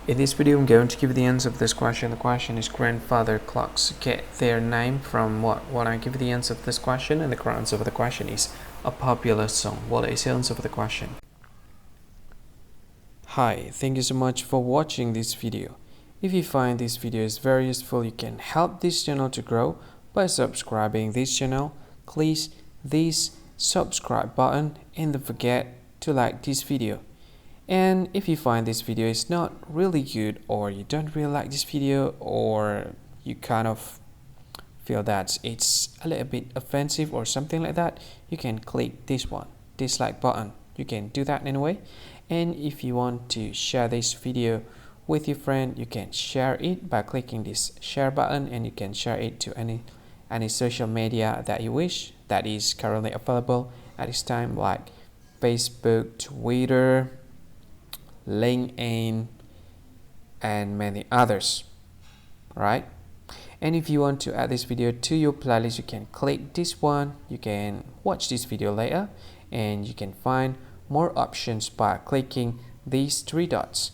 In this video, I'm going to give you the answer of this question. The question is grandfather clocks get their name from what? When I give you the answer of this question, and the correct answer of the question is a popular song. What is the answer of the question? Hi, thank you so much for watching this video. If you find this video is very useful, you can help this channel to grow by subscribing this channel. Please this subscribe button and don't forget to like this video. And if you find this video is not really good, or you don't really like this video, or you kind of feel that it's a little bit offensive or something like that, you can click this one, dislike button. You can do that anyway. And if you want to share this video with your friend, you can share it by clicking this share button, and you can share it to any social media that you wish that is currently available at this time, like Facebook, Twitter, LinkedIn, and many others, right? And if you want to add this video to your playlist, you can click this one. You can watch this video later, and you can find more options by clicking these three dots.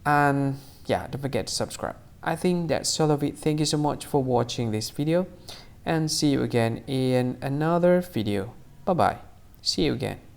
And yeah, don't forget to subscribe. I think that's all of it. Thank you so much for watching this video, and see you again in another video. Bye bye. See you again.